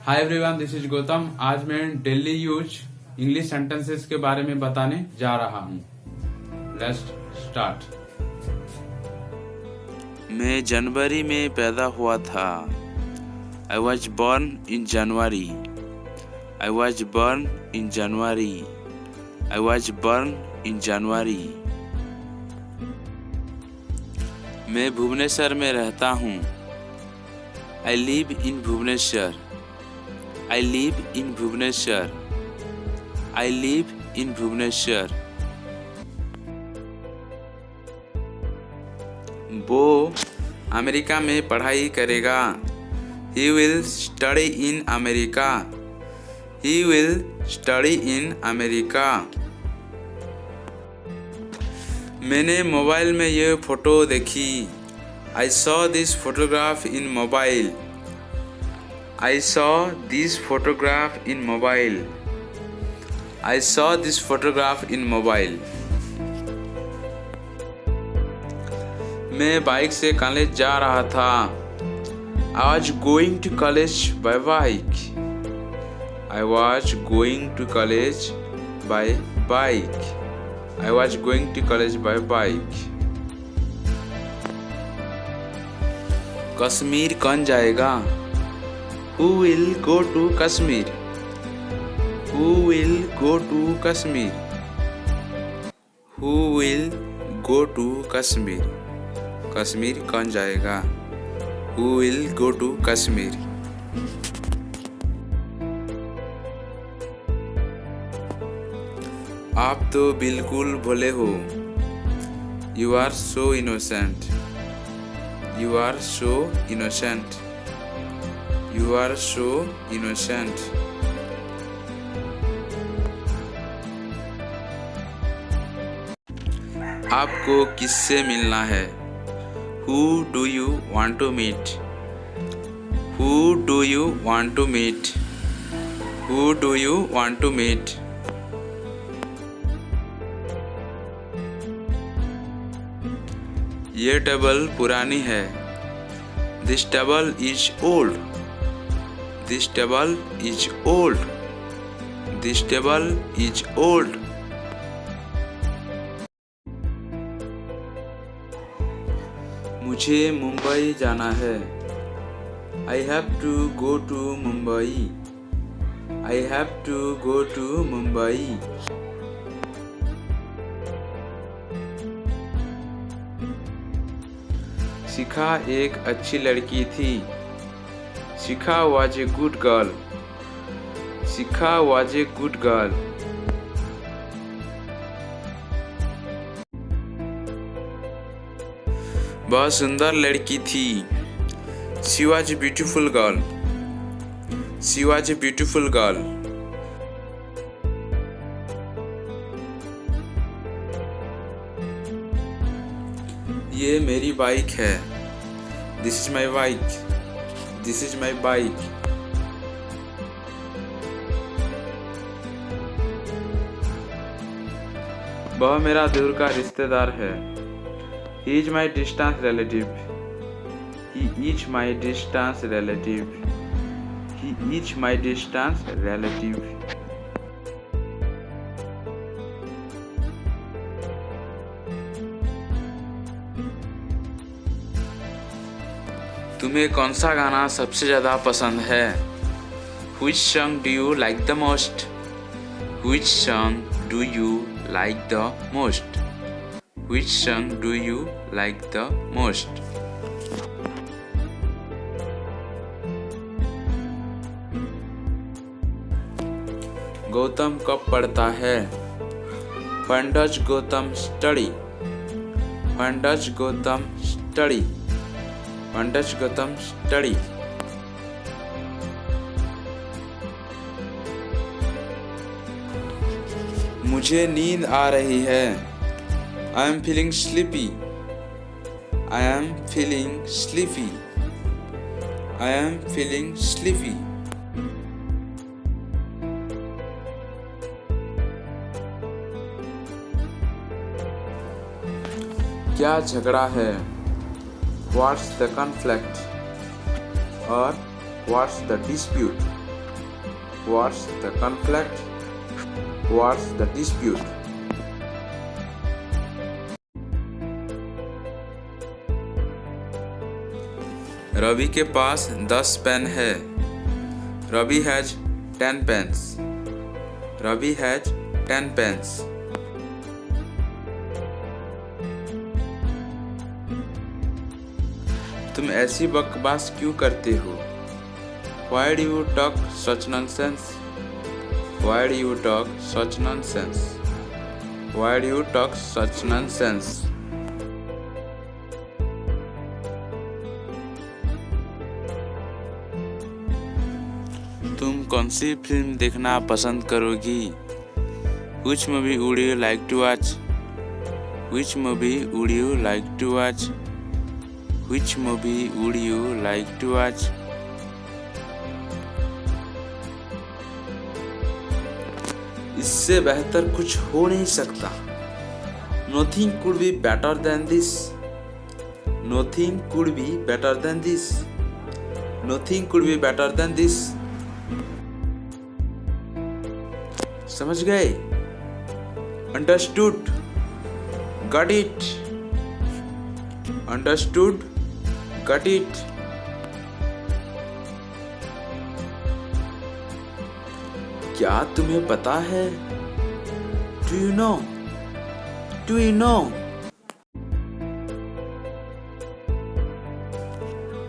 Hi everyone, this is Gautam. आज मैं daily use English sentences के बारे में बताने जा रहा हूँ। Let's start. मैं जनवरी में पैदा हुआ था। I was born in January. I was born in January. I was born in January. मैं भुवनेश्वर में रहता हूँ। I live in Bhubaneswar. I live in Bhubaneswar. I live in Bhubaneswar. वो अमेरिका में पढ़ाई करेगा। He will study in America. He will study in America. मैंने mobile में ये फ़ोटो देखी। I saw this photograph in mobile. I saw this photograph in mobile. I saw this photograph in mobile. मैं bike से college जा रहा था। I was going to college by bike. I was going to college by bike. I was going to college by bike. Kashmir कौन जाएगा? Who will go to Kashmir? Who will go to Kashmir? Who will go to Kashmir? Kashmir कौन जाएगा? Who will go to Kashmir? आप तो बिल्कुल भोले हो। You are so innocent. You are so innocent. You are so innocent. आपको किससे मिलना है? Who do you want to meet? Who do you want to meet? Who do you want to meet? ये table पुरानी है। This table is old. This table is old. This table is old. मुझे मुंबई जाना है। I have to go to Mumbai. I have to go to Mumbai. शिखा एक अच्छी लड़की थी। शिखा was a good girl. Shikha was a good girl. बहुत सुंदर लड़की थी। She was a beautiful girl. She was a beautiful girl. ये मेरी बाइक है। This is my bike. This is my bike. वह मेरा दूर का रिश्तेदार है। He is my distant relative. He is my distant relative. He is my distant relative. तुम्हें कौन सा गाना सबसे ज़्यादा पसंद है? Which song do you like the most? Which song do you like the most? Which song do you like the most? Gautam कब पढ़ता है? When does Gautam study? When does Gautam study? When does Gautam study? मुझे नींद आ रही है। I am feeling sleepy. I am feeling sleepy. I am feeling sleepy. क्या झगड़ा है? What's the conflict? और what's the dispute? What's the conflict? What's the dispute? Ravi के पास 10 pen है. Ravi has 10 pens. Ravi has 10 pens. तुम ऐसी बकवास क्यों करते हो? Why do you talk such nonsense? Why do you talk such nonsense? Why do you talk such nonsense? तुम कौन सी फिल्म देखना पसंद करोगी? Which movie would you like to watch? Which movie would you like to watch? Which movie would you like to watch? इससे बेहतर कुछ हो नहीं सकता. Nothing could be better than this. Nothing could be better than this. Nothing could be better than this. समझ गए? Understood? Got it? Understood? Got it? क्या तुम्हें पता है? Do you know? Do you know?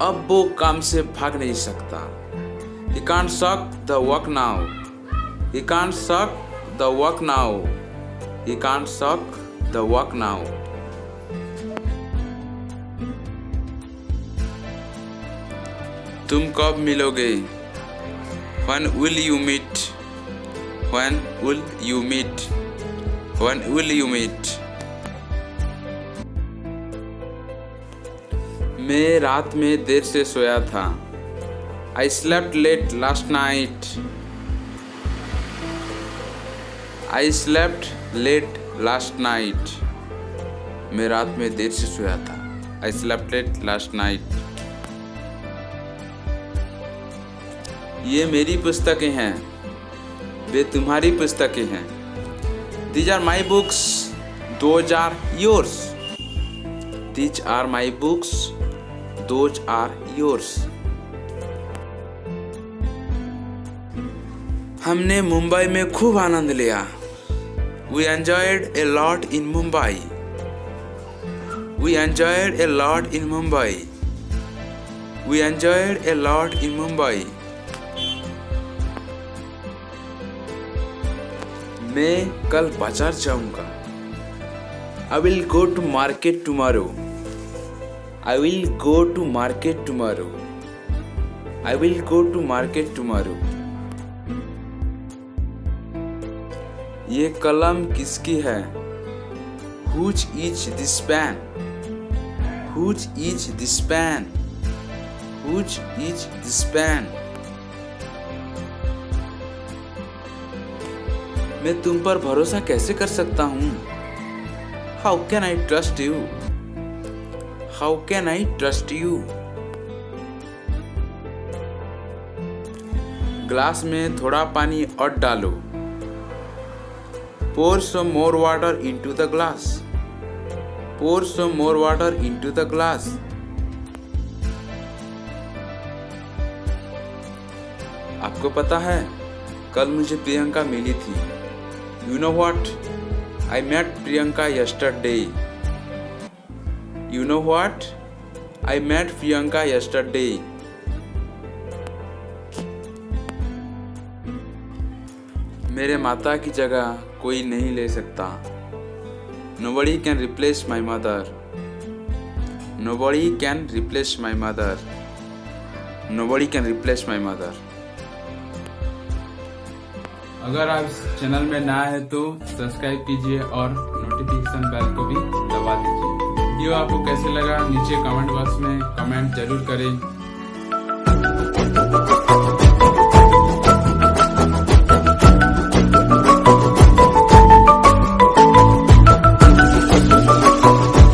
अब वो काम से भाग नहीं सकता. He can't suck the work now. He can't suck the work now. He can't suck the work now. तुम कब मिलोगे? When will you meet? When will you meet? When will you meet? मैं रात में देर से सोया था. I slept late last night. I slept late last night. मैं रात में देर से सोया था. I slept late last night. ये मेरी पुस्तकें हैं. वे तुम्हारी पुस्तकें हैं. These are my books. Those are yours. These are my books. Those are yours. हमने मुंबई में खूब आनंद लिया. We enjoyed a lot in Mumbai. We enjoyed a lot in Mumbai. We enjoyed a lot in Mumbai. मैं कल बाजार जाऊंगा. I will go to market tomorrow. I will go to market tomorrow. I will go to market tomorrow. ये कलम किसकी है? Whose is this pen? Whose is this pen? Whose is this pen? मैं तुम पर भरोसा कैसे कर सकता हूँ? How can I trust you? How can I trust you? Glass में थोड़ा पानी और डालो. Pour some more water into the glass. Pour some more water into the glass. आपको पता है, कल मुझे प्रियंका मिली थी. You know what? I met Priyanka yesterday. You know what? I met Priyanka yesterday. मेरे माता की जगह कोई नहीं ले सकता. Nobody can replace my mother. Nobody can replace my mother. Nobody can replace my mother. अगर आप इस चैनल में नया है तो सब्सक्राइब कीजिए और नोटिफिकेशन बेल को भी दबा दीजिए. वीडियो आपको कैसे लगा नीचे कमेंट बॉक्स में कमेंट जरूर करें.